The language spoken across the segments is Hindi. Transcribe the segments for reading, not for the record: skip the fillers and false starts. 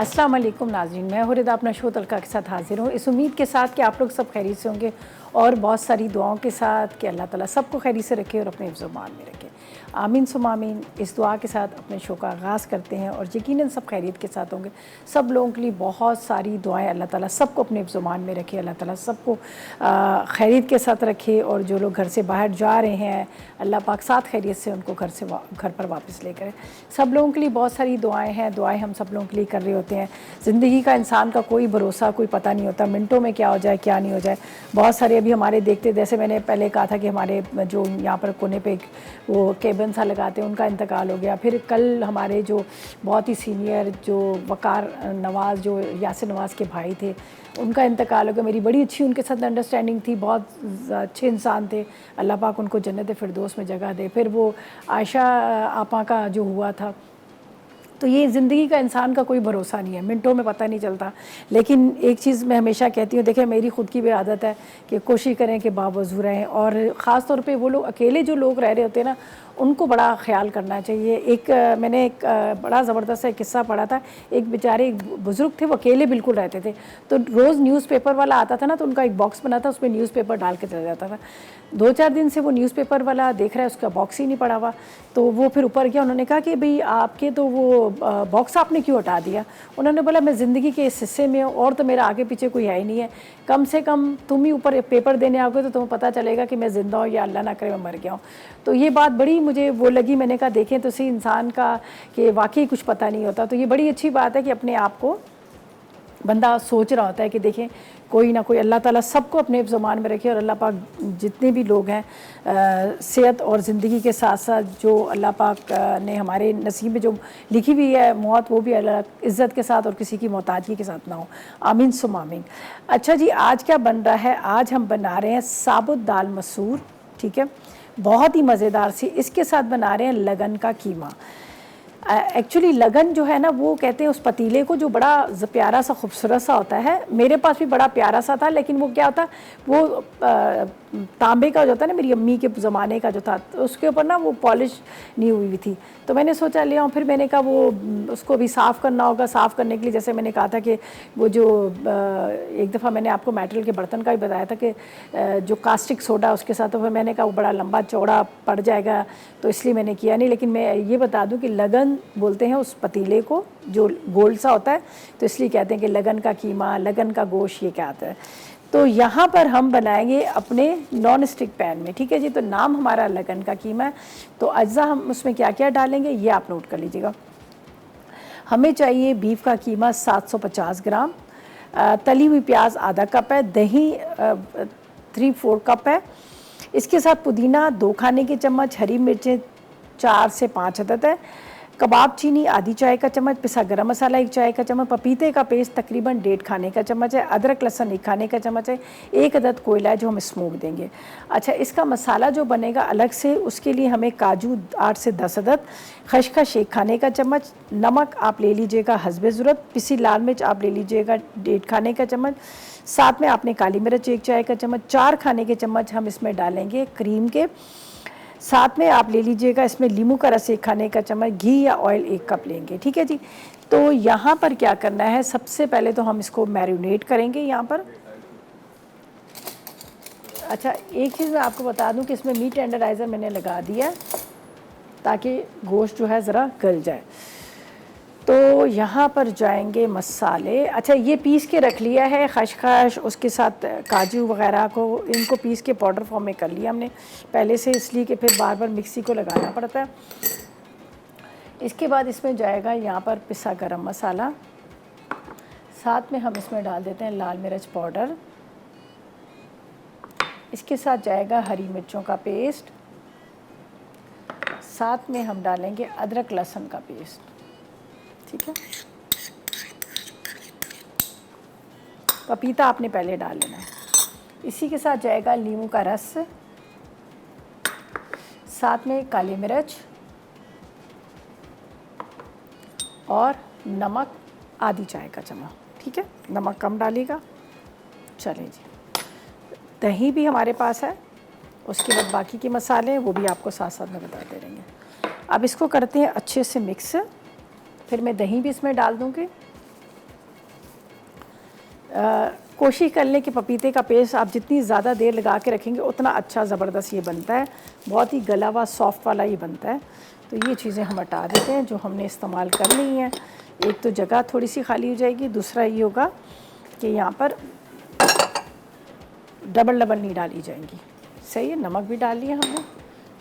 अस्सलाम वालेकुम नाज़रीन, मैं हुरैदा अपना शो तलका के साथ हाज़िर हूँ। इस उम्मीद के साथ कि आप लोग सब खैरियत से होंगे और बहुत सारी दुआओं के साथ कि अल्लाह ताला सबको खैरियत से रखे और अपने हिफ्ज़-ओ-मान में रखे। आमीन सुम आमीन। इस दुआ के साथ अपने शो का आगाज़ करते हैं और यकीनन सब खैरियत के साथ होंगे। सब लोगों के लिए बहुत सारी दुआएं, अल्लाह ताला सबको अपने हिफ्ज़-ओ-मान में रखे, अल्लाह ताला सबको खैरियत के साथ रखे। और जो लोग घर से बाहर जा रहे हैं, अल्लाह पाक साथ खैरियत से उनको घर पर वापस लेकर आए। सब लोगों के लिए बहुत सारी दुआएं हैं, दुआएं हम सब लोगों के लिए कर रहे होते हैं। ज़िंदगी का इंसान का कोई भरोसा, कोई पता नहीं होता, मिनटों में क्या हो जाए क्या नहीं हो जाए। बहुत सारे अभी हमारे देखते, जैसे मैंने पहले कहा था कि हमारे जो यहाँ पर कोने पे वो केबिन सा लगाते हैं, उनका इंतकाल हो गया। फिर कल हमारे जो बहुत ही सीनियर जो वकार नवाज़, जो यासिर नवाज़ के भाई थे, उनका इंतकाल हो गया। मेरी बड़ी अच्छी उनके साथ अंडरस्टैंडिंग थी, बहुत अच्छे इंसान थे। अल्लाह पाक उनको जन्नत फिरदौस में जगह दे। फिर वो आयशा आपा का जो हुआ था, तो ये ज़िंदगी का इंसान का कोई भरोसा नहीं है, मिनटों में पता नहीं चलता। लेकिन एक चीज़ मैं हमेशा कहती हूँ, देखिए मेरी ख़ुद की भी आदत है कि कोशिश करें कि बावज़ू रहें। और ख़ास तौर पे वो लोग अकेले जो लोग रह रहे होते हैं ना, उनको बड़ा ख्याल करना चाहिए। मैंने एक बड़ा ज़बरदस्त एक किस्सा पढ़ा था। एक बेचारे एक बुज़ुर्ग थे, वो अकेले बिल्कुल रहते थे। तो रोज़ न्यूज़पेपर वाला आता था ना, तो उनका एक बॉक्स बना था, उसमें न्यूज़पेपर डाल के चला जाता था। 2-4 दिन से वो न्यूज़पेपर वाला देख रहा है, उसका बॉक्स ही नहीं पड़ा हुआ। तो वो फिर ऊपर गया, उन्होंने कहा कि भाई आपके तो वो बॉक्स आपने क्यों हटा दिया? उन्होंने बोला मैं ज़िंदगी के इस हिस्से में हूँ और तो मेरा आगे पीछे कोई है ही नहीं है। कम से कम तुम ही ऊपर पेपर देने आओगे तो तुम्हें पता चलेगा कि मैं ज़िंदा हूँ या अल्लाह ना करे मैं मर गया हूँ। तो ये बात बड़ी मुझे वो लगी। मैंने कहा देखें तो सही इंसान का कि वाकई कुछ पता नहीं होता। तो ये बड़ी अच्छी बात है कि अपने आप को बंदा सोच रहा होता है कि देखें कोई ना कोई, अल्लाह ताला सबको अपने हिफ्ज़-ओ-मान में रखे। और अल्लाह पाक जितने भी लोग हैं सेहत और ज़िंदगी के साथ साथ जो अल्लाह पाक ने हमारे नसीब में जो लिखी हुई है मौत, वो भी अल्लाह इज़्ज़त के साथ और किसी की मोहताजगी के साथ ना हो। आमीन सुम आमीन। अच्छा जी, आज क्या बन रहा है? आज हम बना रहे हैं साबुत दाल मसूर, ठीक है, बहुत ही मज़ेदार सी। इसके साथ बना रहे हैं लगन का कीमा। एक्चुअली लगन जो है ना, वो कहते हैं उस पतीले को जो बड़ा प्यारा सा खूबसूरत सा होता है। मेरे पास भी बड़ा प्यारा सा था, लेकिन वो क्या होता, वो तांबे का जो होता है ना, मेरी अम्मी के ज़माने का जो था, तो उसके ऊपर ना वो पॉलिश नहीं हुई थी। तो मैंने सोचा ले आऊँ। फिर मैंने कहा वो उसको भी साफ़ करना होगा। साफ़ करने के लिए जैसे मैंने कहा था कि वो जो एक दफ़ा मैंने आपको मेटल के बर्तन का भी बताया था कि जो कास्टिक सोडा उसके साथ, तो फिर मैंने कहा वो बड़ा लंबा चौड़ा पड़ जाएगा, तो इसलिए मैंने किया नहीं। लेकिन मैं ये बता दूं कि लगन बोलते हैं उस पतीले को जो गोल सा होता है, तो इसलिए कहते हैं कि लगन का कीमा, लगन का गोश्त, ये क्या आता है। तो यहाँ पर हम बनाएंगे अपने नॉन स्टिक पैन में, ठीक है जी। तो नाम हमारा लगन का कीमा है। तो अज्जा हम उसमें क्या क्या डालेंगे ये आप नोट कर लीजिएगा। हमें चाहिए बीफ का कीमा 750 ग्राम, तली हुई प्याज आधा कप है, दही 3/4 कप है। इसके साथ पुदीना 2 खाने के चम्मच, हरी मिर्चें 4 से 5 अदद है, कबाब चीनी आधी चाय का चम्मच, पिसा गरम मसाला 1 चाय का चम्मच, पपीते का पेस्ट तकरीबन 1.5 खाने का चम्मच है, अदरक लहसुन 1 खाने का चम्मच है, 1 अदद कोयला है जो हम स्मोक देंगे। अच्छा, इसका मसाला जो बनेगा अलग से, उसके लिए हमें काजू 8 से 10 अदद, खसखस 1 खाने का चम्मच, नमक आप ले लीजिएगा हस्बे ज़रूरत, पिसी लाल मिर्च आप ले लीजिएगा 1.5 खाने का चम्मच, साथ में आपने काली मिर्च 1 चाय का चम्मच, 4 खाने के चम्मच हम इसमें डालेंगे क्रीम के, साथ में आप ले लीजिएगा इसमें नींबू का रस 1 खाने का चम्मच, घी या ऑयल 1 कप लेंगे, ठीक है जी। तो यहाँ पर क्या करना है, सबसे पहले तो हम इसको मैरिनेट करेंगे यहाँ पर। अच्छा, एक चीज़ मैं आपको बता दूं कि इसमें मीट टेंडराइज़र मैंने लगा दिया ताकि गोश्त जो है ज़रा गल जाए। तो यहाँ पर जाएंगे मसाले। अच्छा, ये पीस के रख लिया है खसखस, उसके साथ काजू वगैरह को, इनको पीस के पाउडर फॉर्म में कर लिया हमने पहले से, इसलिए कि फिर बार बार मिक्सी को लगाना पड़ता है। इसके बाद इसमें जाएगा यहाँ पर पिसा गरम मसाला, साथ में हम इसमें डाल देते हैं लाल मिर्च पाउडर, इसके साथ जाएगा हरी मिर्चों का पेस्ट, साथ में हम डालेंगे अदरक लहसुन का पेस्ट, ठीक है। पपीता आपने पहले डाल लेना है। इसी के साथ जाएगा नींबू का रस, साथ में काली मिर्च और नमक आधी चाय का चम्मच, ठीक है। नमक कम डालिएगा। चलें जी, दही भी हमारे पास है। उसके बाद बाकी के मसाले वो भी आपको साथ साथ में बताते रहेंगे। अब इसको करते हैं अच्छे से मिक्स। फिर मैं दही भी इसमें डाल दूँगी। कोशिश कर लें कि पपीते का पेस्ट आप जितनी ज़्यादा देर लगा के रखेंगे उतना अच्छा ज़बरदस्त ये बनता है, बहुत ही गला हुआ सॉफ्ट वाला ये बनता है। तो ये चीज़ें हम हटा देते हैं जो हमने इस्तेमाल कर ली हैं। एक तो जगह थोड़ी सी खाली हो जाएगी, दूसरा ये होगा कि यहाँ पर डबल नहीं डाली जाएंगी। सही है, नमक भी डाल लिया हमने,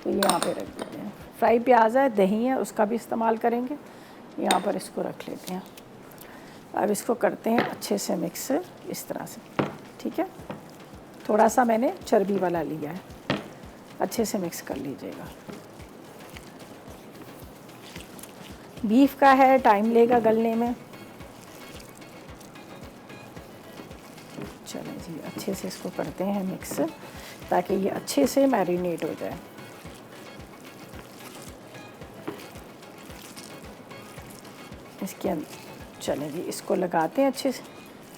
तो ये यहाँ पे रख देते हैं। फ्राई प्याज है, दही है, उसका भी इस्तेमाल करेंगे। यहाँ पर इसको रख लेते हैं। अब इसको करते हैं अच्छे से मिक्स इस तरह से, ठीक है। थोड़ा सा मैंने चर्बी वाला लिया है, अच्छे से मिक्स कर लीजिएगा। बीफ का है, टाइम लेगा गलने में। चलें जी, अच्छे से इसको करते हैं मिक्स ताकि ये अच्छे से मैरिनेट हो जाए। इसके अंदर चलें जी, इसको लगाते हैं अच्छे से,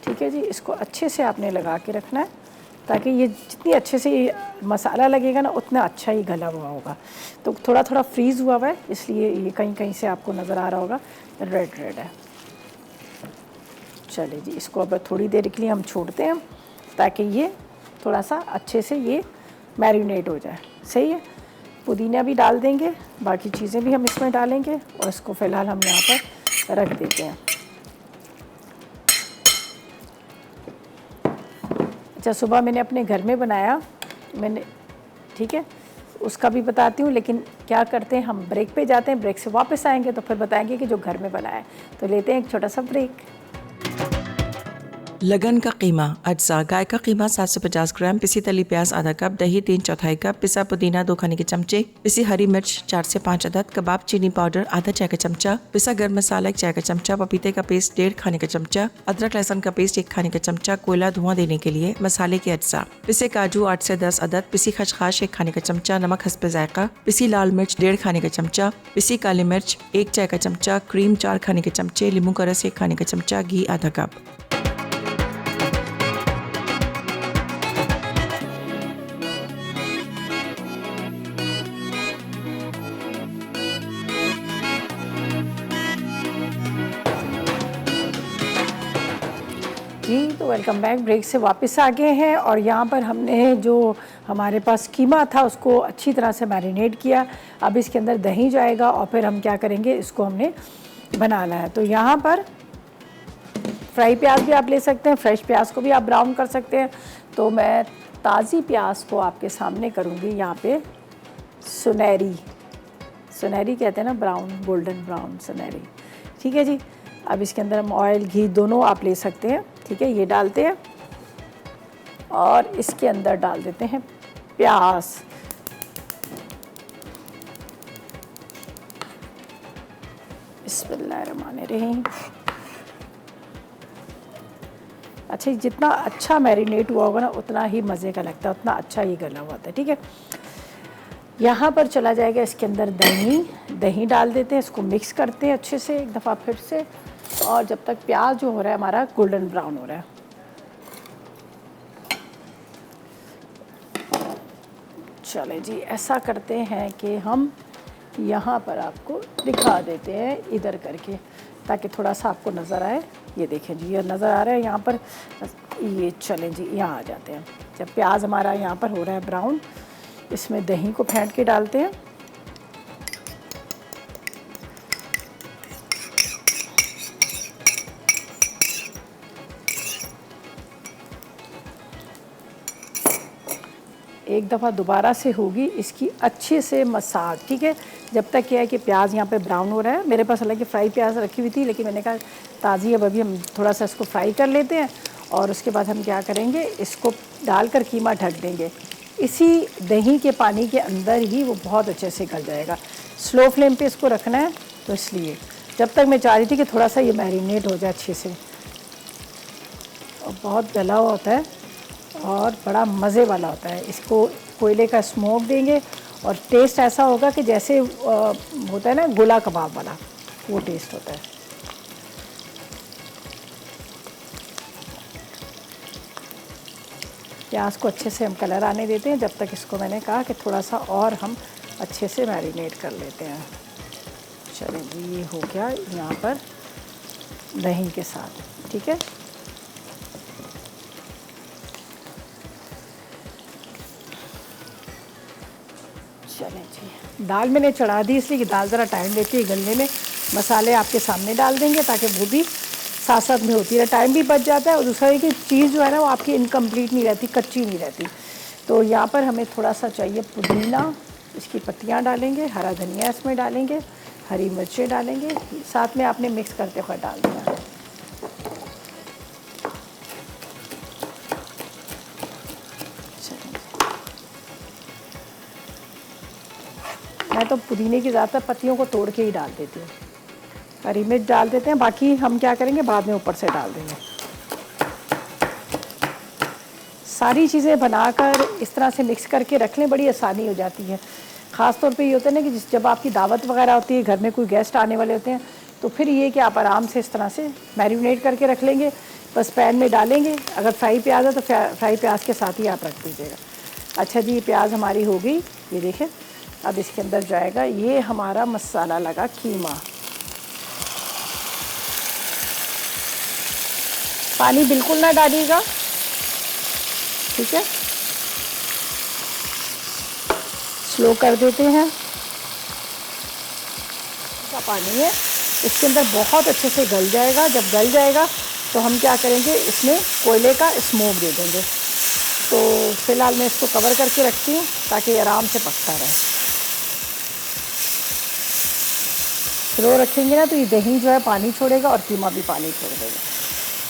ठीक है जी। इसको अच्छे से आपने लगा के रखना है ताकि ये जितनी अच्छे से ये मसाला लगेगा ना उतना अच्छा ही गला हुआ होगा। तो थोड़ा थोड़ा फ्रीज़ हुआ है, इसलिए ये कहीं कहीं से आपको नज़र आ रहा होगा रेड है। चलिए जी, इसको अब थोड़ी देर के लिए हम छोड़ते हैं ताकि ये थोड़ा सा अच्छे से ये मैरिनेट हो जाए। सही है, पुदीना भी डाल देंगे, बाकी चीज़ें भी हम इसमें डालेंगे और इसको फ़िलहाल हम यहाँ पर रख देते हैं। अच्छा, सुबह मैंने अपने घर में बनाया मैंने, ठीक है, उसका भी बताती हूँ। लेकिन क्या करते हैं, हम ब्रेक पे जाते हैं, ब्रेक से वापस आएंगे तो फिर बताएंगे कि जो घर में बनाया है। तो लेते हैं एक छोटा सा ब्रेक। लगन का कीमा अज्जा: गाय का कीमा 750 ग्राम, पिसी तली प्याज आधा कप, दही 3/4 कप, पिसा पुदीना 2 खाने के चमचे, पिसी हरी मिर्च 4 से 5 अदद, कबाब चीनी पाउडर आधा चाय का चमचा, पिसा गर्म मसाला 1 चाय का चमचा, पपीते का पेस्ट 1.5 खाने का चमचा, अदरक लहसुन का पेस्ट 1 खाने का चमचा, कोयला धुआं देने के लिए, मसाले के अज्जा, पिसे काजू 8 से 10 अदद, पिसी खसखस 1 खाने का चमचा, नमक हस्ब जायका, पिसी लाल मिर्च 1.5 खाने का चमचा, पिसी काली मिर्च 1 चाय का चमचा, क्रीम 4 खाने के चमचे, नींबू का रस 1 खाने का चमचा, घी आधा कप। जी, तो वेलकम बैक। ब्रेक से वापस आ गए हैं और यहाँ पर हमने जो हमारे पास कीमा था उसको अच्छी तरह से मैरिनेट किया। अब इसके अंदर दही जाएगा और फिर हम क्या करेंगे, इसको हमने बनाना है। तो यहाँ पर फ्राई प्याज भी आप ले सकते हैं, फ्रेश प्याज को भी आप ब्राउन कर सकते हैं। तो मैं ताज़ी प्याज को आपके सामने करूँगी यहाँ पे सुनहरी कहते हैं ना, ब्राउन, गोल्डन ब्राउन, सुनहरी, ठीक है जी। अब इसके अंदर हम ऑयल घी दोनों आप ले सकते हैं, ठीक है। ये डालते हैं और इसके अंदर डाल देते हैं प्याज। बिस्मिल्लाहिर्रहमानिर्रहीम। अच्छा, जितना अच्छा मैरिनेट हुआ होगा ना उतना ही मज़े का लगता है, उतना अच्छा ही गला हुआ है, ठीक है। यहाँ पर चला जाएगा इसके अंदर दही डाल देते हैं, इसको मिक्स करते हैं अच्छे से एक दफ़ा फिर से, और जब तक प्याज जो हो रहा है हमारा गोल्डन ब्राउन हो रहा है। चले जी, ऐसा करते हैं कि हम यहाँ पर आपको दिखा देते हैं इधर करके ताकि थोड़ा सा आपको नज़र आए। ये देखें जी, ये नज़र आ रहा है यहाँ पर। ये चलें जी, यहाँ आ जाते हैं। जब प्याज हमारा यहाँ पर हो रहा है ब्राउन, इसमें दही को फेंट के डालते हैं। एक दफ़ा दोबारा से होगी इसकी अच्छे से मसाज, ठीक है। जब तक क्या है कि प्याज यहाँ पे ब्राउन हो रहा है। मेरे पास हालांकि फ्राई प्याज रखी हुई थी, लेकिन मैंने कहा ताज़ी अब अभी हम थोड़ा सा इसको फ्राई कर लेते हैं और उसके बाद हम क्या करेंगे, इसको डालकर कीमा ढक देंगे। इसी दही के पानी के अंदर ही वो बहुत अच्छे से गल जाएगा। स्लो फ्लेम पे इसको रखना है, तो इसलिए जब तक मैं चाह रही थी कि थोड़ा सा ये मैरिनेट हो जाए अच्छे से। और बहुत गला हुआ होता है और बड़ा मज़े वाला होता है। इसको कोयले का स्मोक देंगे और टेस्ट ऐसा होगा कि जैसे होता है ना गोला कबाब वाला, वो टेस्ट होता है। प्याज को अच्छे से हम कलर आने देते हैं, जब तक इसको मैंने कहा कि थोड़ा सा और हम अच्छे से मैरिनेट कर लेते हैं। चलें जी, ये हो गया यहाँ पर दही के साथ, ठीक है। दाल मैंने चढ़ा दी इसलिए कि दाल ज़रा टाइम लेती है गलने में। मसाले आपके सामने डाल देंगे ताकि वो भी साथ साथ में होती रहे, टाइम भी बच जाता है। और दूसरा है कि चीज़ जो है ना वो आपकी इनकम्प्लीट नहीं रहती, कच्ची नहीं रहती। तो यहाँ पर हमें थोड़ा सा चाहिए पुदीना, इसकी पत्तियाँ डालेंगे, हरा धनिया इसमें डालेंगे, हरी मिर्चें डालेंगे, साथ में आपने मिक्स करते हुए डाल दिया। मैं तो पुदीने की ज़्यादातर पत्तियों को तोड़ के ही डाल देती हूँ। हरी मिर्च डाल देते हैं, बाकी हम क्या करेंगे बाद में ऊपर से डाल देंगे। सारी चीज़ें बनाकर इस तरह से मिक्स करके रख लें, बड़ी आसानी हो जाती है। ख़ास तौर पे ये होता है ना कि जब आपकी दावत वगैरह होती है, घर में कोई गेस्ट आने वाले होते हैं, तो फिर ये कि आप आराम से इस तरह से मैरिनेट करके रख लेंगे। बस पैन में डालेंगे, अगर फ्राई प्याज है तो फ्राई प्याज के साथ ही आप रख दीजिएगा। अच्छा जी, प्याज हमारी हो गई, ये देखें। अब इसके अंदर जाएगा ये हमारा मसाला लगा कीमा। पानी बिल्कुल ना डालिएगा, ठीक है, स्लो कर देते हैं। का पानी है, इसके अंदर बहुत अच्छे से गल जाएगा। जब गल जाएगा तो हम क्या करेंगे, इसमें कोयले का स्मोक दे देंगे। तो फ़िलहाल मैं इसको कवर करके रखती हूँ ताकि आराम से पकता रहे। स्लो रखेंगे ना तो ये दही जो है पानी छोड़ेगा और कीमा भी पानी छोड़ देगा।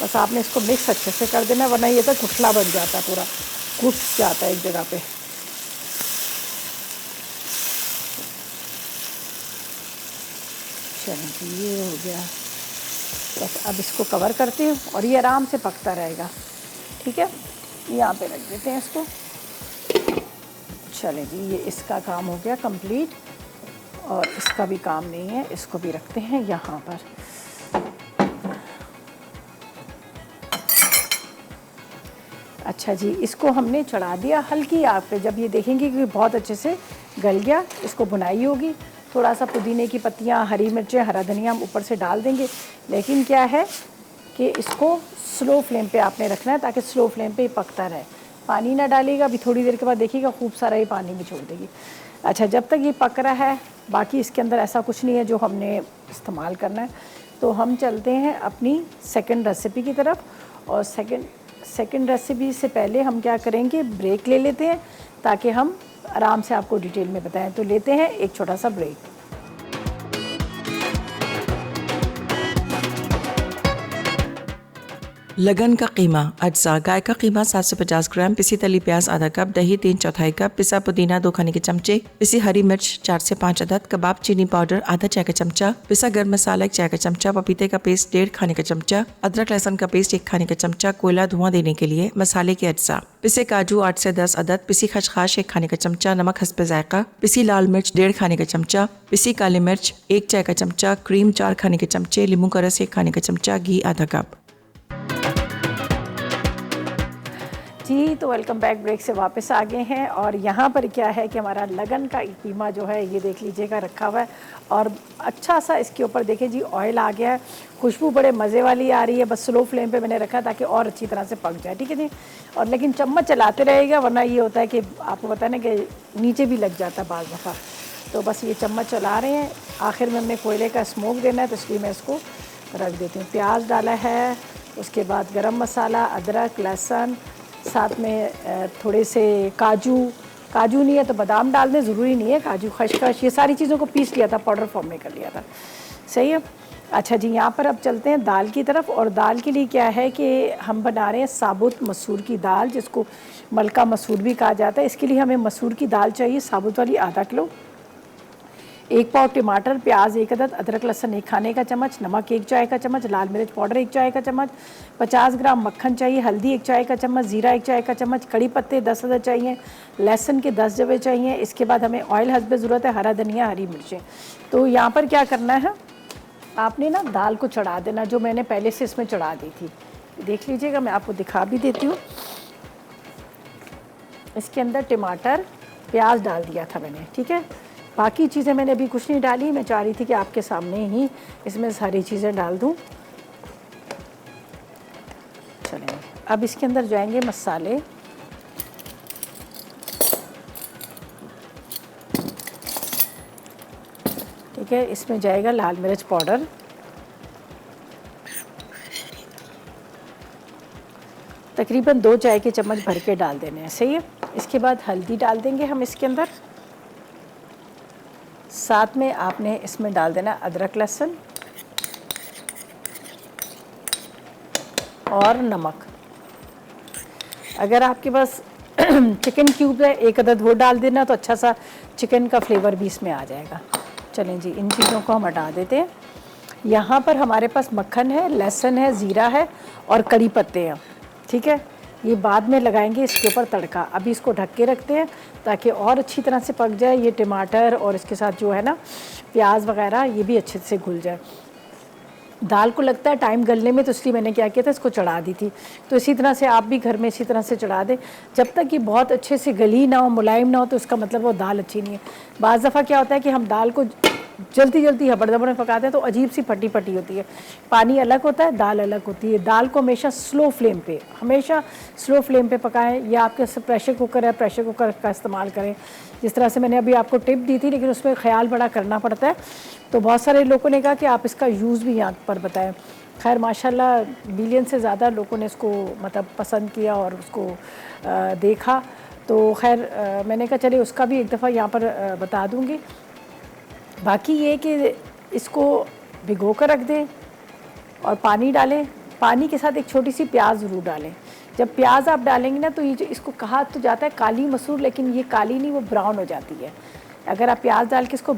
बस आपने इसको मिक्स अच्छे से कर देना, वरना ये तो गुठला बन जाता है, पूरा घुस जाता है एक जगह पे। चलिए ये हो गया। बस अब इसको कवर करती हूँ और ये आराम से पकता रहेगा, ठीक है। यहाँ पे रख देते हैं इसको। चलें जी, ये इसका काम हो गया कंप्लीट। और इसका भी काम नहीं है, इसको भी रखते हैं यहाँ पर। अच्छा जी, इसको हमने चढ़ा दिया हल्की आग पे। जब ये देखेंगे कि बहुत अच्छे से गल गया, इसको भुनाई होगी। थोड़ा सा पुदीने की पत्तियाँ, हरी मिर्चें, हरा धनिया हम ऊपर से डाल देंगे। लेकिन क्या है कि इसको स्लो फ्लेम पे आपने रखना है ताकि स्लो फ्लेम पे ही पकता रहे। पानी ना डालिएगा, अभी थोड़ी देर के बाद देखिएगा खूब सारा ये पानी भी छोड़ देगी। अच्छा, जब तक ये पक रहा है, बाकी इसके अंदर ऐसा कुछ नहीं है जो हमने इस्तेमाल करना है। तो हम चलते हैं अपनी सेकंड रेसिपी की तरफ। और सेकंड रेसिपी से पहले हम क्या करेंगे, ब्रेक ले लेते हैं ताकि हम आराम से आपको डिटेल में बताएं। तो लेते हैं एक छोटा सा ब्रेक। लगन का कीमा अज्जा: गाय का कीमा 750 ग्राम, पिसी तली प्याज आधा कप, दही 3/4 कप, पिसा पुदीना 2 खाने के चमचे, पिसी हरी मिर्च 4 से 5 अदद, कबाब चीनी पाउडर आधा चाय का चमचा, पिसा गर्म मसाला 1 चाय का चमचा, पपीते का पेस्ट 1.5 खाने का चमचा, अदरक लहसुन का पेस्ट 1 खाने का चमचा, कोयला धुआं देने के लिए, मसाले के अज्जा, पिसे काजू 8 से 10 अदद, पिसी खसखस 1 खाने का चमचा, नमक हस्बे जायका, पिसी लाल मिर्च 1.5 खाने का चमचा, पिसी काली मिर्च 1 चाय का चमचा, क्रीम 4 खाने के चमचे, नींबू का रस 1 खाने का चमचा, घी आधा कप। जी, तो वेलकम बैक। ब्रेक से वापस आ गए हैं और यहाँ पर क्या है कि हमारा लगन का कीमा जो है ये देख लीजिएगा रखा हुआ है। और अच्छा सा इसके ऊपर देखें जी ऑयल आ गया है, खुशबू बड़े मज़े वाली आ रही है। बस स्लो फ्लेम पे मैंने रखा है ताकि और अच्छी तरह से पक जाए, ठीक है जी। और लेकिन चम्मच चलाते रहेगा, वरना ये होता है कि आपको पता है ना कि नीचे भी लग जाता है बाज़ दफ़ा। तो बस ये चम्मच चला रहे हैं। आखिर में हमने कोयले का स्मोक देना है तो इसलिए मैं इसको रख देती हूँ। प्याज डाला है, उसके बाद गरम मसाला, अदरक, लहसुन, साथ में थोड़े से काजू नहीं है तो बादाम डाल दें, ज़रूरी नहीं है। काजू, खसखस, ये सारी चीज़ों को पीस लिया था, पाउडर फॉर्म में कर लिया था, सही है। अच्छा जी, यहाँ पर अब चलते हैं दाल की तरफ। और दाल के लिए क्या है कि हम बना रहे हैं साबुत मसूर की दाल, जिसको मलका मसूर भी कहा जाता है। इसके लिए हमें मसूर की दाल चाहिए साबुत वाली आधा किलो, 1 पाव टमाटर, प्याज 1 अदद, अदरक लहसुन 1 खाने का चम्मच, नमक 1 चाय का चम्मच, लाल मिर्च पाउडर 1 चाय का चम्मच, 50 ग्राम मक्खन चाहिए, हल्दी 1 चाय का चम्मच, जीरा 1 चाय का चम्मच, कड़ी पत्ते 10 अदद चाहिए, लहसुन के 10 जवे चाहिए। इसके बाद हमें ऑयल हस्बे ज़रूरत है, हरा धनिया, हरी मिर्चें। तो यहाँ पर क्या करना है, आपने ना दाल को चढ़ा देना, जो मैंने पहले से इसमें चढ़ा दी थी। देख लीजिएगा, मैं आपको दिखा भी देती हूँ। इसके अंदर टमाटर, प्याज डाल दिया था मैंने, ठीक है। बाकी चीज़ें मैंने अभी कुछ नहीं डाली, मैं चाह रही थी कि आपके सामने ही इसमें सारी चीज़ें डाल दूं। चलें, अब इसके अंदर जाएंगे मसाले। ठीक है, इसमें जाएगा लाल मिर्च पाउडर, तकरीबन 2 चाय के चम्मच भर के डाल देने हैं, सही है। इसके बाद हल्दी डाल देंगे हम इसके अंदर, साथ में आपने इसमें डाल देना अदरक लहसुन और नमक। अगर आपके पास चिकन क्यूब है, एक अदद वो डाल देना तो अच्छा सा चिकन का फ्लेवर भी इसमें आ जाएगा। चलें जी, इन चीज़ों को हम हटा देते हैं। यहाँ पर हमारे पास मक्खन है, लहसुन है, ज़ीरा है और कड़ी पत्ते हैं, ठीक है। ये बाद में लगाएंगे इसके ऊपर तड़का। अभी इसको ढक के रखते हैं ताकि और अच्छी तरह से पक जाए। ये टमाटर और इसके साथ जो है ना प्याज वगैरह, ये भी अच्छे से घुल जाए। दाल को लगता है टाइम गलने में, तो इसलिए मैंने क्या किया था, इसको चढ़ा दी थी। तो इसी तरह से आप भी घर में इसी तरह से चढ़ा दें। जब तक ये बहुत अच्छे से गली ना हो, मुलायम ना हो, तो इसका मतलब वो दाल अच्छी नहीं है। बाज़ दफ़ा क्या होता है कि हम दाल को जल्दी जल्दी हबड़-दबड़ में पकाते हैं तो अजीब सी फटी फटी होती है। पानी अलग होता है, दाल अलग होती है। दाल को हमेशा स्लो फ्लेम पे, हमेशा स्लो फ्लेम पे पकाएं। या आपके प्रेशर कुकर है, प्रेशर कुकर का इस्तेमाल करें। जिस तरह से मैंने अभी आपको टिप दी थी, लेकिन उसमें ख्याल बड़ा करना पड़ता है। तो बहुत सारे लोगों ने कहा कि आप इसका यूज़ भी यहाँ पर बताएं। खैर माशाल्लाह बिलियन से ज़्यादा लोगों ने इसको मतलब पसंद किया और उसको देखा। तो खैर मैंने कहा चलिए उसका भी एक दफ़ा यहाँ पर बता दूँगी। बाकी ये कि इसको भिगो कर रख दें और पानी डालें। पानी के साथ एक छोटी सी प्याज ज़रूर डालें। जब प्याज आप डालेंगे ना तो ये जो इसको कहा तो जाता है काली मसूर, लेकिन ये काली नहीं, वो ब्राउन हो जाती है। अगर आप प्याज डाल के इसको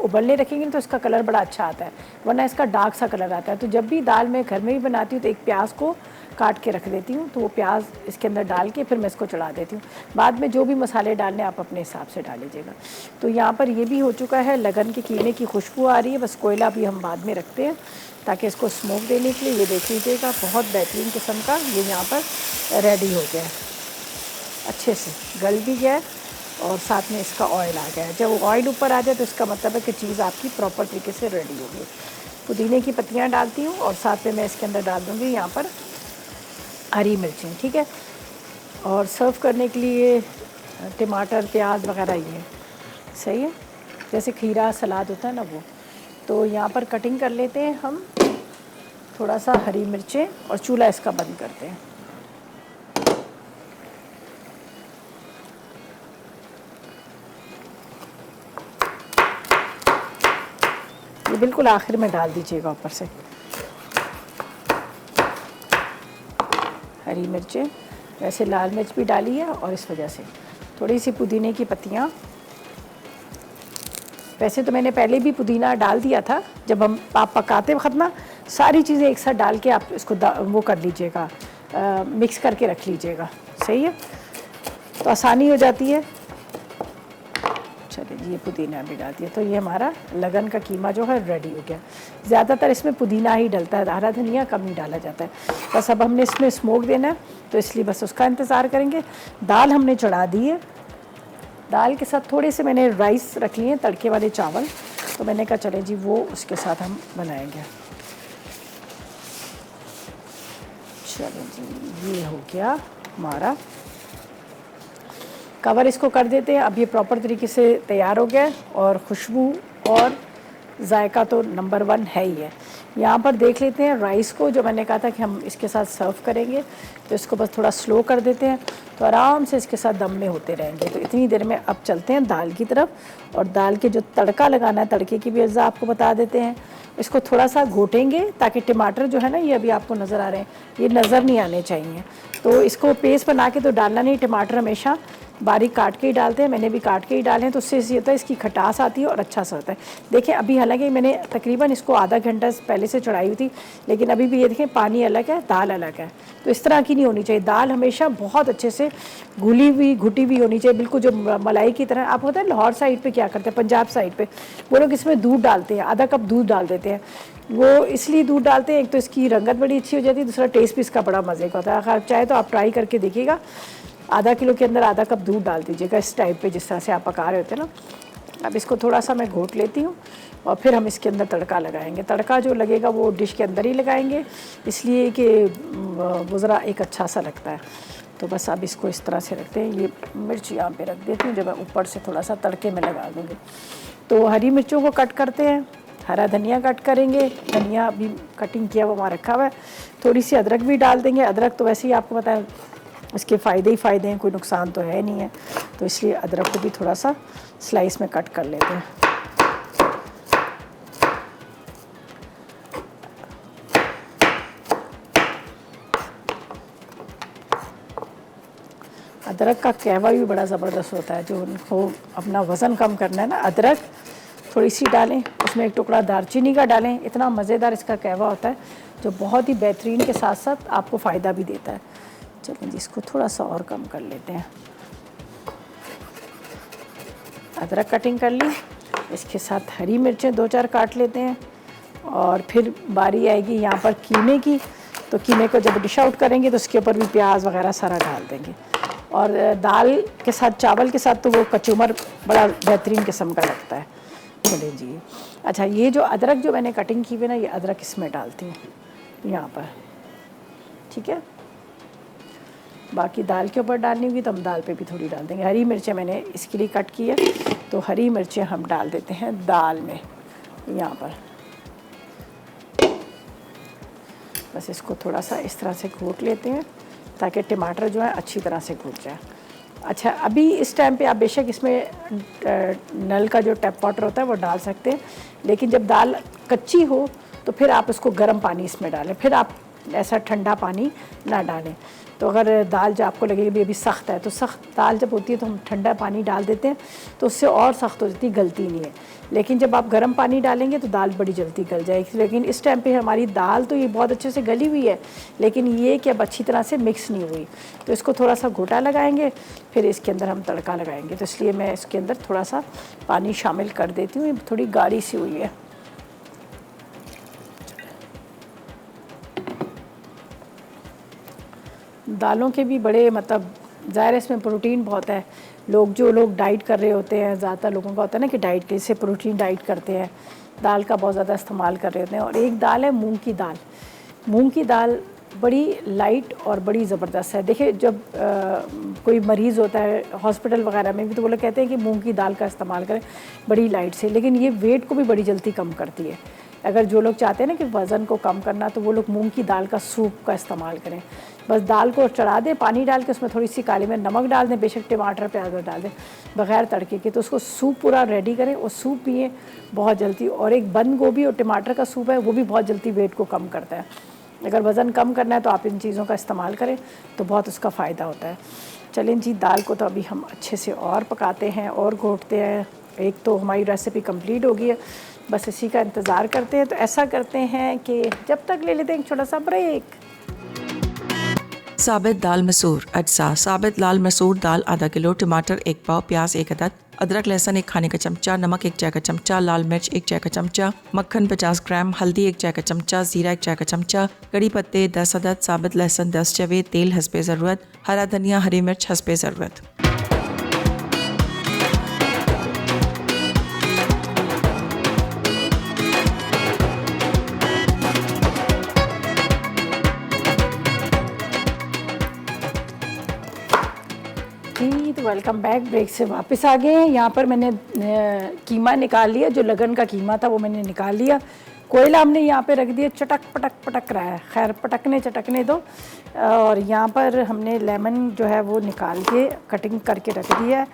उबलने रखेंगे तो इसका कलर बड़ा अच्छा आता है, वरना इसका डार्क सा कलर आता है। तो जब भी दाल मैं घर में भी बनाती हूँ तो एक प्याज को काट के रख देती हूँ, तो वो प्याज इसके अंदर डाल के फिर मैं इसको चढ़ा देती हूँ। बाद में जो भी मसाले डालने आप अपने हिसाब से डाल लीजिएगा। तो यहाँ पर ये भी हो चुका है, लगन के कीमे की खुशबू आ रही है। बस कोयला भी हम बाद में रखते हैं ताकि इसको स्मोक देने के लिए। ये देख लीजिएगा बहुत बेहतरीन किस्म का ये यहाँ पर रेडी हो गया है, अच्छे से गल भी गया है और साथ में इसका ऑयल आ गया है। जब ऑयल ऊपर आ जाए तो इसका मतलब है कि चीज़ आपकी प्रॉपर तरीके से रेडी होगी। पुदीने की पत्तियाँ डालती हूँ और साथ में मैं इसके अंदर डाल दूँगी यहाँ पर हरी मिर्चें, ठीक है। और सर्व करने के लिए टमाटर प्याज वगैरह ये सही है, जैसे खीरा सलाद होता है ना वो। तो यहाँ पर कटिंग कर लेते हैं हम थोड़ा सा हरी मिर्चें और चूल्हा इसका बंद करते हैं। ये बिल्कुल आखिर में डाल दीजिएगा ऊपर से हरी मिर्चें। वैसे लाल मिर्च भी डाली है और इस वजह से थोड़ी सी पुदीने की पत्तियाँ। वैसे तो मैंने पहले भी पुदीना डाल दिया था, जब हम आप पकाते वक्त ना सारी चीज़ें एक साथ डाल के आप इसको वो कर लीजिएगा, मिक्स करके रख लीजिएगा, सही है, तो आसानी हो जाती है। चलिए ये पुदीना भी डाल दिया, तो ये हमारा लगन का कीमा जो है रेडी हो गया। ज़्यादातर इसमें पुदीना ही डलता है, हरा धनिया कम ही डाला जाता है। बस अब हमने इसमें स्मोक देना है तो इसलिए बस उसका इंतज़ार करेंगे। दाल हमने चढ़ा दी है, दाल के साथ थोड़े से मैंने राइस रख लिए हैं, तड़के वाले चावल, तो मैंने कहा चले जी वो उसके साथ हम बनाएंगे। चलो जी ये हो गया हमारा, कवर इसको कर देते हैं। अब ये प्रॉपर तरीके से तैयार हो गया और खुशबू और जायका तो नंबर 1 है ही है। यहाँ पर देख लेते हैं राइस को, जो मैंने कहा था कि हम इसके साथ सर्व करेंगे, तो इसको बस थोड़ा स्लो कर देते हैं तो आराम से इसके साथ दम में होते रहेंगे। तो इतनी देर में अब चलते हैं दाल की तरफ, और दाल के जो तड़का लगाना है, तड़के की भी अज्जा आपको बता देते हैं। इसको थोड़ा सा घोटेंगे ताकि टमाटर जो है ना, ये अभी आपको नज़र आ रहे हैं, ये नज़र नहीं आने चाहिए। तो इसको पेस्ट बना के तो डालना नहीं, टमाटर हमेशा बारीक काट के ही डालते हैं, मैंने भी काट के ही डाले हैं, तो उससे ये होता है इसकी खटास आती है और अच्छा सा होता है। देखिए अभी हालांकि मैंने तकरीबन इसको आधा घंटा पहले से चढ़ाई हुई थी, लेकिन अभी भी ये देखें पानी अलग है, दाल अलग है। तो इस तरह की नहीं होनी चाहिए, दाल हमेशा बहुत अच्छे से घुली हुई घुटी हुई होनी चाहिए, बिल्कुल जो मलाई की तरह। आप होता है लाहौर साइड पे क्या करते हैं, पंजाब साइड पे वो लोग इसमें दूध डालते हैं, आधा कप दूध डाल देते हैं। वो इसलिए दूध डालते हैं, एक तो इसकी रंगत बड़ी अच्छी हो जाती है, दूसरा टेस्ट भी इसका बड़ा मज़े का होता है। अगर आप चाहे तो आप ट्राई करके देखिएगा, आधा किलो के अंदर आधा कप दूध डाल दीजिएगा इस टाइप पे, जिस तरह से आप पका रहे होते हैं ना। अब इसको थोड़ा सा मैं घोट लेती हूँ और फिर हम इसके अंदर तड़का लगाएंगे। तड़का जो लगेगा वो डिश के अंदर ही लगाएंगे, इसलिए कि वो ज़रा एक अच्छा सा लगता है। तो बस अब इसको इस तरह से रखते हैं। ये मिर्च यहाँ पे रख देती हूँ, जब मैं ऊपर से थोड़ा सा तड़के में लगा दूँगी। तो हरी मिर्चों को कट करते हैं, हरा धनिया कट करेंगे, धनिया अभी कटिंग किया हुआ वहाँ रखा हुआ है, थोड़ी सी अदरक भी डाल देंगे। अदरक तो वैसे ही आपको पता है इसके फ़ायदे ही फ़ायदे हैं, कोई नुकसान तो है नहीं है, तो इसलिए अदरक को भी थोड़ा सा स्लाइस में कट कर लेते हैं। अदरक का कहवा भी बड़ा ज़बरदस्त होता है, जो उनको अपना वज़न कम करना है ना, अदरक थोड़ी सी डालें, उसमें एक टुकड़ा दालचीनी का डालें, इतना मज़ेदार इसका कहवा होता है जो बहुत ही बेहतरीन के साथ साथ आपको फ़ायदा भी देता है। चलिए जी, इसको थोड़ा सा और कम कर लेते हैं। अदरक कटिंग कर ली, इसके साथ हरी मिर्चें 2-4 काट लेते हैं, और फिर बारी आएगी यहाँ पर कीमे की, तो कीमे को जब डिश आउट करेंगे तो उसके ऊपर भी प्याज वगैरह सारा डाल देंगे। और दाल के साथ, चावल के साथ तो वो कचूमर बड़ा बेहतरीन किस्म का लगता है। चलिए जी, अच्छा ये जो अदरक जो मैंने कटिंग की हुई ना, ये अदरक इसमें डालती हूँ यहाँ पर, ठीक है। बाकी दाल के ऊपर डालनी होगी तो हम दाल पे भी थोड़ी डाल देंगे। हरी मिर्चें मैंने इसके लिए कट की है, तो हरी मिर्चें हम डाल देते हैं दाल में यहाँ पर। बस इसको थोड़ा सा इस तरह से घोट लेते हैं ताकि टमाटर जो है अच्छी तरह से घुल जाए। अच्छा, अभी इस टाइम पे आप बेशक इसमें नल का जो टैप वाटर होता है वो डाल सकते हैं, लेकिन जब दाल कच्ची हो तो फिर आप उसको गर्म पानी इसमें डालें, फिर आप ऐसा ठंडा पानी ना डालें। तो अगर दाल जो आपको लगेगी अभी सख्त है, तो सख्त दाल जब होती है तो हम ठंडा पानी डाल देते हैं, तो उससे और सख्त हो जाती है, गलती नहीं है। लेकिन जब आप गर्म पानी डालेंगे तो दाल बड़ी जल्दी गल जाएगी। लेकिन इस टाइम पे हमारी दाल तो ये बहुत अच्छे से गली हुई है, लेकिन ये कि अब अच्छी तरह से मिक्स नहीं हुई, तो इसको थोड़ा सा घोटा लगाएंगे, फिर इसके अंदर हम तड़का लगाएंगे। तो इसलिए मैं इसके अंदर थोड़ा सा पानी शामिल कर देती हूँ, थोड़ी गाढ़ी सी हुई है। दालों के भी बड़े मतलब ज़ाहिर है इसमें प्रोटीन बहुत है। जो लोग डाइट कर रहे होते हैं, ज़्यादातर लोगों का होता है ना कि डाइट के से प्रोटीन डाइट करते हैं, दाल का बहुत ज़्यादा इस्तेमाल कर रहे होते हैं। और एक दाल है मूंग की दाल। मूंग की दाल बड़ी लाइट और बड़ी ज़बरदस्त है। देखिए, जब कोई मरीज़ होता है हॉस्पिटल वगैरह में भी, तो वो लोग कहते हैं कि मूंग की दाल का इस्तेमाल करें बड़ी लाइट से, लेकिन ये वेट को भी बड़ी जल्दी कम करती है। अगर जो लोग चाहते हैं ना कि वज़न को कम करना, तो वो लोग मूंग की दाल का सूप का इस्तेमाल करें। बस दाल को चढ़ा दें, पानी डाल के उसमें थोड़ी सी काली मिर्च, नमक डाल दें, बेशक टमाटर प्याज डाल दें बग़ैर तड़के के, तो उसको सूप पूरा रेडी करें और सूप पिए बहुत जल्दी। और एक बंद गोभी और टमाटर का सूप है, वो भी बहुत जल्दी वेट को कम करता है। अगर वज़न कम करना है तो आप इन चीज़ों का इस्तेमाल करें तो बहुत उसका फ़ायदा होता है। चलें जी, दाल को तो अभी हम अच्छे से और पकाते हैं और घोटते हैं। एक तो हमारी रेसिपी कंप्लीट हो गई है, बस इसी का इंतज़ार करते हैं। तो ऐसा करते हैं कि जब तक ले लेते हैं एक छोटा सा ब्रेक। साबित दाल मसूर अज्जा। साबित लाल मसूर दाल आधा किलो, टमाटर 1 पाव, प्याज 1 अदद, अदरक लहसुन 1 खाने का चमचा, नमक 1 चाय का चमचा, लाल मिर्च 1 चाय का चमचा, मक्खन 50 ग्राम, हल्दी 1 चाय का चमचा, जीरा 1 चाय का चमचा, कड़ी पत्ते 10 अदद, साबित लहसुन 10 चवे, तेल हस्बे ज़रूरत, हरा धनिया हरी मिर्च हस्बे ज़रूरत। तो वेलकम बैक। ब्रेक से वापस आ गए हैं। यहाँ पर मैंने कीमा निकाल लिया, जो लगन का कीमा था वो मैंने निकाल लिया। कोयला हमने यहाँ पे रख दिया, चटक पटक पटक रहा है, खैर चटकने दो। और यहाँ पर हमने लेमन जो है वो निकाल के कटिंग करके रख दिया है।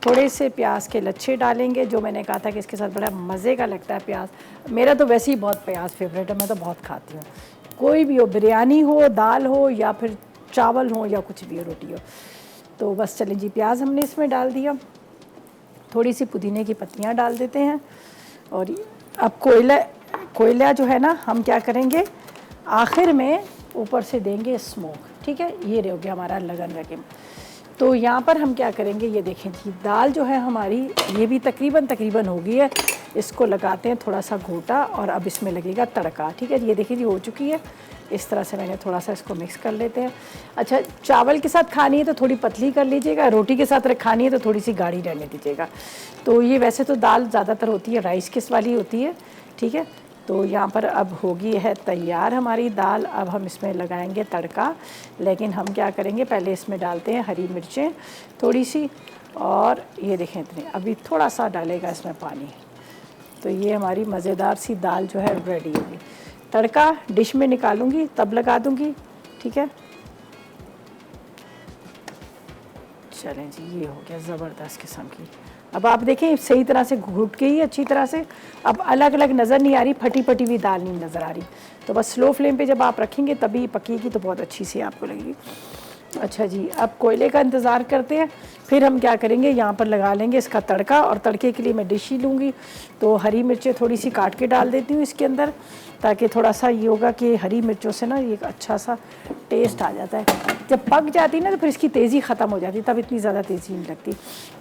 थोड़े से प्याज के लच्छे डालेंगे, जो मैंने कहा था कि इसके साथ बड़ा मज़े का लगता है प्याज। मेरा तो वैसे ही बहुत प्याज फेवरेट है, मैं तो बहुत खाती हूँ। कोई भी हो, बिरयानी हो, दाल हो, या फिर चावल हो, या कुछ भी हो, रोटी हो। तो बस चलें जी, प्याज हमने इसमें डाल दिया, थोड़ी सी पुदीने की पत्तियां डाल देते हैं। और अब कोयला जो है ना, हम क्या करेंगे आखिर में ऊपर से देंगे स्मोक, ठीक है। ये हो गया हमारा लगन का कीमा। तो यहाँ पर हम क्या करेंगे, ये देखें जी, दाल जो है हमारी ये भी तकरीबन हो गई है। इसको लगाते हैं थोड़ा सा घोटा, और अब इसमें लगेगा तड़का, ठीक है। ये देखिए जी, हो चुकी है। इस तरह से मैंने थोड़ा सा इसको मिक्स कर लेते हैं। अच्छा, चावल के साथ खानी है तो थोड़ी पतली कर लीजिएगा, रोटी के साथ खानी है तो थोड़ी सी गाढ़ी रहने दीजिएगा। तो ये वैसे तो दाल ज़्यादातर होती है राइस किस वाली होती है, ठीक है। तो यहाँ पर अब होगी है तैयार हमारी दाल। अब हम इसमें लगाएंगे तड़का, लेकिन हम क्या करेंगे, पहले इसमें डालते हैं हरी मिर्चें थोड़ी सी, और ये देखें इतनी, अभी थोड़ा सा डालेगा इसमें पानी। तो ये हमारी मज़ेदार सी दाल जो है रेडी होगी। तड़का डिश में निकालूंगी तब लगा दूंगी, ठीक है। चलें जी, ये हो गया ज़बरदस्त किस्म की। अब आप देखें सही तरह से घुट के ही अच्छी तरह से, अब अलग अलग नज़र नहीं आ रही, फटी फटी हुई दाल नहीं नज़र आ रही। तो बस स्लो फ्लेम पे जब आप रखेंगे तभी पकेगी, तो बहुत अच्छी सी आपको लगेगी। अच्छा जी, अब कोयले का इंतज़ार करते हैं। फिर हम क्या करेंगे, यहाँ पर लगा लेंगे इसका तड़का, और तड़के के लिए मैं डिश ही लूँगी। तो हरी मिर्चें थोड़ी सी काट के डाल देती हूँ इसके अंदर, ताकि थोड़ा सा ये होगा कि हरी मिर्चों से ना ये अच्छा सा टेस्ट आ जाता है। जब पक जाती है ना तो फिर इसकी तेज़ी ख़त्म हो जाती है, तब इतनी ज़्यादा तेज़ी नहीं लगती।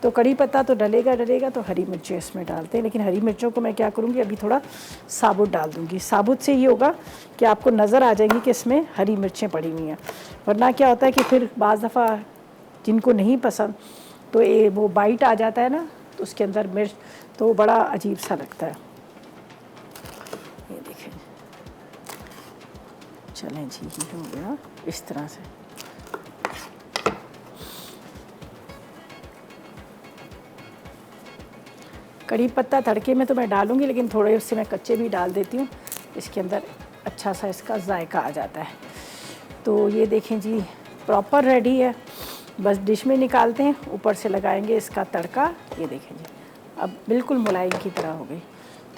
तो कड़ी पत्ता तो डलेगा, तो हरी मिर्चें इसमें डालते हैं। लेकिन हरी मिर्चों को मैं क्या करूँगी, अभी थोड़ा साबुत डाल दूँगी। साबुत से ये होगा कि आपको नज़र आ जाएगी कि इसमें हरी मिर्चें पड़ी हुई हैं। वरना क्या होता है कि फिर बाज़ दफ़ा जिनको नहीं पसंद तो ये वो बाइट आ जाता है ना, तो उसके अंदर मिर्च, तो बड़ा अजीब सा लगता है। ये देखें, चलें जी, ये हो गया इस तरह से। कड़ी पत्ता तड़के में तो मैं डालूंगी, लेकिन थोड़े उससे मैं कच्चे भी डाल देती हूँ, इसके अंदर अच्छा सा इसका जायका आ जाता है। तो ये देखें जी, प्रॉपर रेडी है। बस डिश में निकालते हैं, ऊपर से लगाएंगे इसका तड़का। ये देखें जी, अब बिल्कुल मुलायम की तरह हो गई।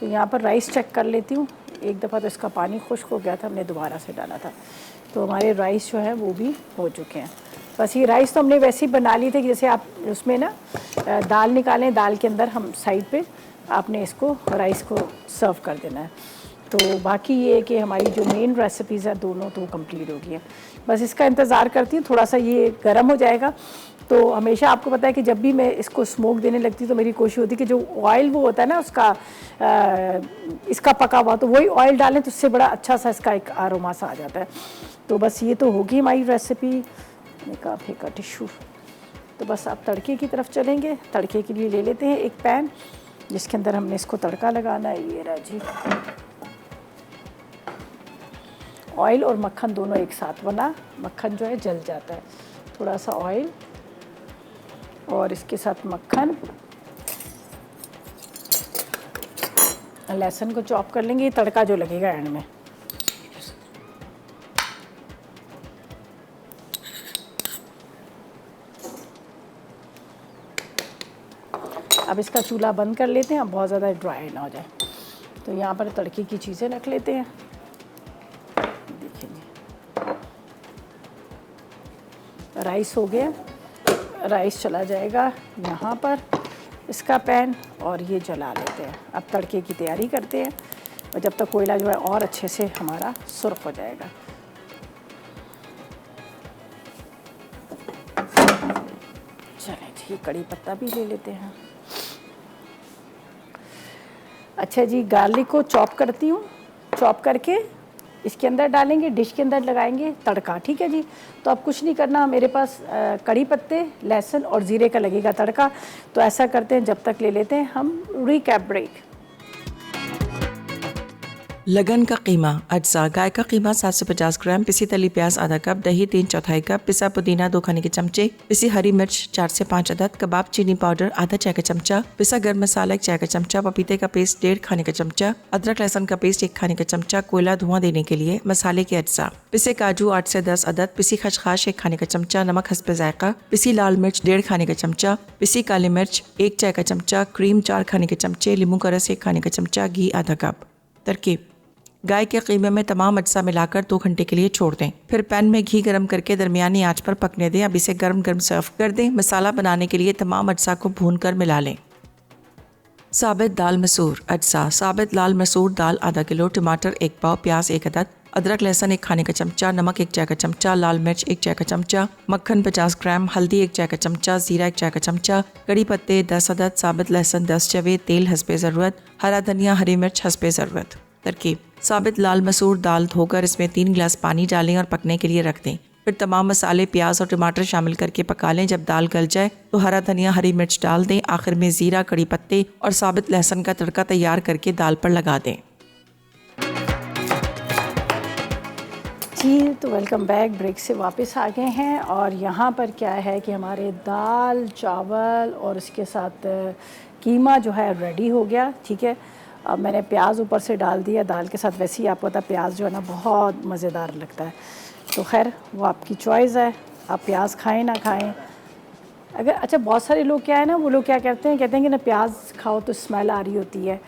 तो यहाँ पर राइस चेक कर लेती हूँ। एक दफ़ा तो इसका पानी खुश्क हो गया था, हमने दोबारा से डाला था। तो हमारे राइस जो है वो भी हो चुके हैं। बस ये राइस तो हमने वैसे ही बना ली थी कि जैसे आप उसमें ना दाल निकालें, दाल के अंदर हम साइड पे आपने इसको राइस को सर्व कर देना है। तो बाकी ये है कि हमारी जो मेन रेसिपीज़ हैं दोनों तो कंप्लीट हो गई हैं। बस इसका इंतज़ार करती हूँ, थोड़ा सा ये गर्म हो जाएगा। तो हमेशा आपको पता है कि जब भी मैं इसको स्मोक देने लगती हूँ तो मेरी कोशिश होती है कि जो ऑयल वो होता है ना उसका इसका पका हुआ, तो वही ऑयल डालें तो उससे बड़ा अच्छा सा इसका एक आरोमा सा आ जाता है। तो बस ये तो होगी हमारी रेसिपी। निकाह फेंका टिश्यू। तो बस आप तड़के की तरफ चलेंगे। तड़के के लिए ले लेते हैं एक पैन, जिसके अंदर हमने इसको तड़का लगाना है। ये रहा जी, ऑयल और मक्खन दोनों एक साथ, वरना मक्खन जो है जल जाता है। थोड़ा सा ऑयल और इसके साथ मक्खन, लहसुन को चॉप कर लेंगे। ये तड़का जो लगेगा एंड में। अब इसका चूल्हा बंद कर लेते हैं, अब बहुत ज़्यादा ड्राई ना हो जाए। तो यहाँ पर तड़के की चीज़ें रख लेते हैं। राइस हो गया, राइस चला जाएगा यहाँ पर इसका पैन, और ये जला लेते हैं। अब तड़के की तैयारी करते हैं, और जब तक कोयला जो है और अच्छे से हमारा सुर्ख हो जाएगा। चलें जी, कड़ी पत्ता भी ले लेते हैं। अच्छा जी, गार्लिक को चॉप करती हूँ, चॉप करके इसके अंदर डालेंगे, डिश के अंदर लगाएंगे तड़का। ठीक है जी। तो अब कुछ नहीं करना, मेरे पास कड़ी पत्ते, लहसुन और ज़ीरे का लगेगा तड़का। तो ऐसा करते हैं, जब तक ले लेते हैं हम रिकैप ब्रेक। लगन का कीमा अज्जा: गाय का कीमा 750 ग्राम, पिसी तली प्याज आधा कप, दही 3/4 कप, पिसा पुदीना 2 खाने के चमचे, पिसी हरी मिर्च 4 से 5 अदद, कबाब चीनी पाउडर आधा चाय का चमचा, पिसा गर्म मसाला 1 चाय का चमचा, पपीते का पेस्ट 1.5 खाने का चमचा, अदरक लहसुन का पेस्ट 1 खाने का चमचा, कोयला धुआं देने के लिए, मसाले के अज्जा, पिसे काजू 8 से 10 अदद, पिसी खसखस 1 खाने का चमचा, नमक हस्बे जायका, पिसी लाल मिर्च 1.5 खाने का चमचा, पिसी काली मिर्च 1 चाय का चमचा, क्रीम 4 खाने के चमचे, नींबू का रस 1 खाने का चमचा, घी आधा कप। तरकीब: गाय के कीमे में तमाम अज्जा मिलाकर 2 घंटे के लिए छोड़ दें। फिर पैन में घी गर्म करके दरमियानी आंच पर पकने दें। अब इसे गर्म गर्म सर्व कर दें। मसाला बनाने के लिए तमाम अज्जा को भूनकर मिला लें। साबित दाल मसूर अज्जा: साबित लाल मसूर दाल आधा किलो, टमाटर 1 पाव, प्याज 1 अदद, अदरक लहसुन 1 खाने का चमचा, नमक 1 चाय का चमचा, लाल मिर्च 1 चाय का चमचा, मक्खन 50 ग्राम, हल्दी 1 चाय का चमचा, जीरा 1 चाय का चमचा, कड़ी पत्ते 10 अदद, साबित लहसुन 10 चवे, तेल हस्बे ज़रूरत, हरा धनिया हरी मिर्च हस्बे ज़रूरत। तरकीब: साबित लाल मसूर दाल धोकर इसमें 3 गिलास पानी डालें और पकने के लिए रख दें। फिर तमाम मसाले, प्याज और टमाटर शामिल करके पका लें। जब दाल गल जाए तो हरा धनिया हरी मिर्च डाल दें। आखिर में ज़ीरा, कड़ी पत्ते और साबित लहसुन का तड़का तैयार करके दाल पर लगा दें। जी, तो वेलकम बैक। ब्रेक से वापस आ गए हैं, और यहाँ पर क्या है कि हमारे दाल चावल और इसके साथ कीमा जो है रेडी हो गया। ठीक है, अब मैंने प्याज ऊपर से डाल दिया, दाल के साथ वैसे ही आपको पता प्याज जो है ना बहुत मज़ेदार लगता है। तो खैर वो आपकी चॉइस है, आप प्याज खाएं ना खाएं। अगर अच्छा बहुत सारे लोग क्या है ना, वो लोग क्या कहते हैं कि ना प्याज खाओ तो स्मेल आ रही होती है,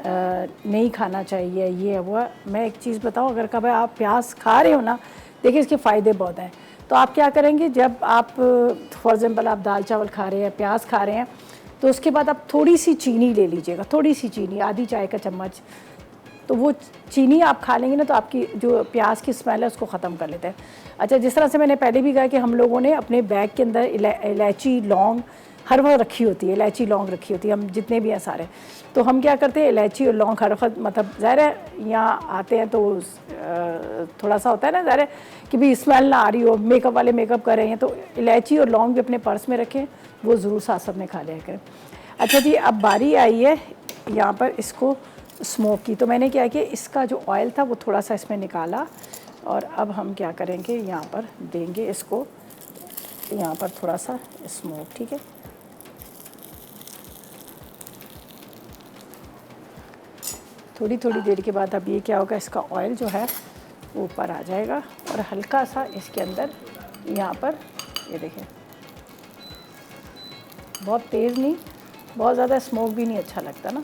नहीं खाना चाहिए, ये है वो है। मैं एक चीज़ बताऊं, अगर कभी आप प्याज खा रहे हो ना, देखिए इसके फ़ायदे बहुत हैं। तो आप क्या करेंगे, जब आप फॉर एग्ज़ाम्पल आप दाल चावल खा रहे हैं, प्याज खा रहे हैं, तो उसके बाद आप थोड़ी सी चीनी ले लीजिएगा, थोड़ी सी चीनी, आधी चाय का चम्मच। तो वो चीनी आप खा लेंगे ना तो आपकी जो प्याज की स्मेल है उसको ख़त्म कर लेते हैं। अच्छा, जिस तरह से मैंने पहले भी कहा कि हम लोगों ने अपने बैग के अंदर इलायची लौंग हर वक्त रखी होती है, इलायची लौंग रखी होती है, हम जितने भी हैं सारे। तो हम क्या करते हैं, इलायची और लौंग हर वक्त, मतलब ज़ाहिर है यहाँ आते हैं तो थोड़ा सा होता है ना ज़ाहिर है कि भी स्मेल ना आ रही हो, मेकअप वाले मेकअप कर रहे हैं, तो इलायची और लौंग भी अपने पर्स में रखें, वो ज़रूर साथ साथ में खा लिया करें। अच्छा जी, अब बारी आई है यहाँ पर इसको स्मोक की। तो मैंने क्या किया, इसका जो ऑयल था वो थोड़ा सा इसमें निकाला, और अब हम क्या करेंगे, यहाँ पर देंगे इसको, यहाँ पर थोड़ा सा स्मोक, ठीक है। थोड़ी थोड़ी देर के बाद अब ये क्या होगा, इसका ऑयल जो है वो ऊपर आ जाएगा, और हल्का सा इसके अंदर यहाँ पर ये देखें, बहुत तेज़ नहीं, बहुत ज़्यादा स्मोक भी नहीं अच्छा लगता ना।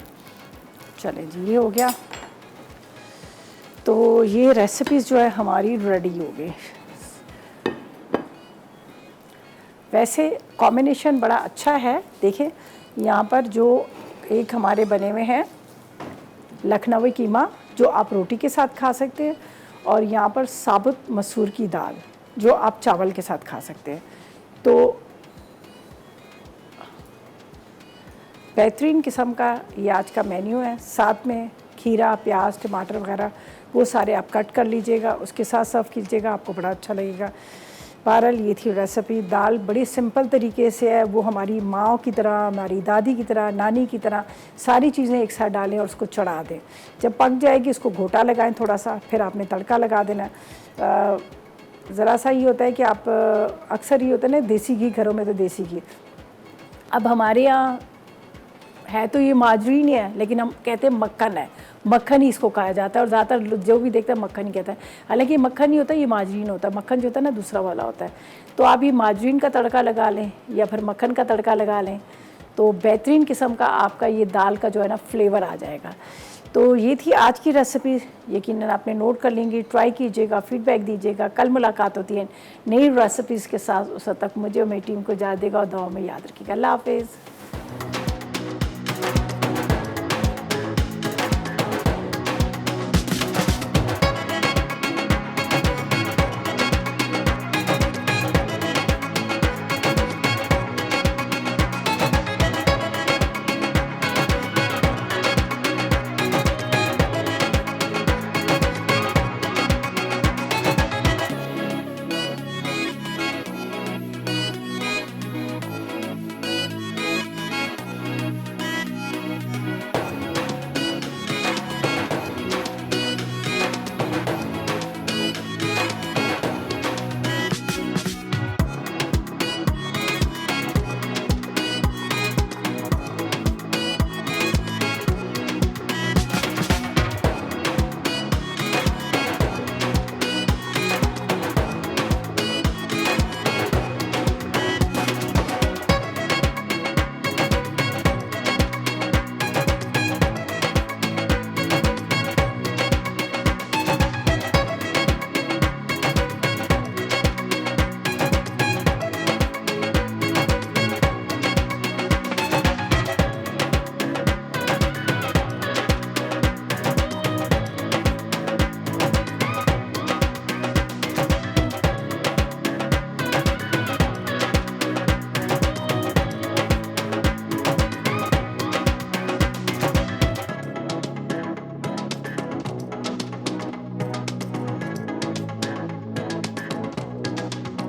चलें जी, ये हो गया। तो ये रेसिपीज़ जो है हमारी रेडी हो गई। वैसे कॉम्बिनेशन बड़ा अच्छा है, देखें यहाँ पर जो एक हमारे बने हुए हैं लखनवी कीमा, जो आप रोटी के साथ खा सकते हैं, और यहाँ पर साबुत मसूर की दाल जो आप चावल के साथ खा सकते हैं। तो बेहतरीन किस्म का ये आज का मेन्यू है। साथ में खीरा, प्याज, टमाटर वगैरह वो सारे आप कट कर लीजिएगा, उसके साथ सर्व कीजिएगा, आपको बड़ा अच्छा लगेगा। बहरहाल ये थी रेसिपी। दाल बड़ी सिंपल तरीके से है, वो हमारी माँ की तरह, हमारी दादी की तरह, नानी की तरह सारी चीज़ें एक साथ डालें और उसको चढ़ा दें। जब पक जाएगी उसको घोटा लगाएं थोड़ा सा, फिर आपने तड़का लगा देना। ज़रा सा ये होता है कि आप अक्सर ये होता है ना देसी घी, घरों में तो देसी घी, अब हमारे यहाँ है तो ये माजरीन ही है, लेकिन हम कहते हैं मक्खन है, मक्खन ही इसको कहा जाता है, और ज़्यादातर जो भी देखता है मक्खन ही कहता है। हालांकि मक्खन नहीं होता, ये माजरीन होता है। मक्खन जो होता है ना दूसरा वाला होता है। तो आप ये माजरीन का तड़का लगा लें या फिर मक्खन का तड़का लगा लें, तो बेहतरीन किस्म का आपका ये दाल का जो है ना फ्लेवर आ जाएगा। तो ये थी आज की रेसिपी, यकीनन आपने नोट कर लेंगी, ट्राई कीजिएगा, फीडबैक दीजिएगा। कल मुलाकात होती है नई रेसिपीज़ के साथ, उस तक मुझे और मेरी टीम को इजाज़त देगा, और दुआ में याद रखिएगा। अल्लाह हाफिज़।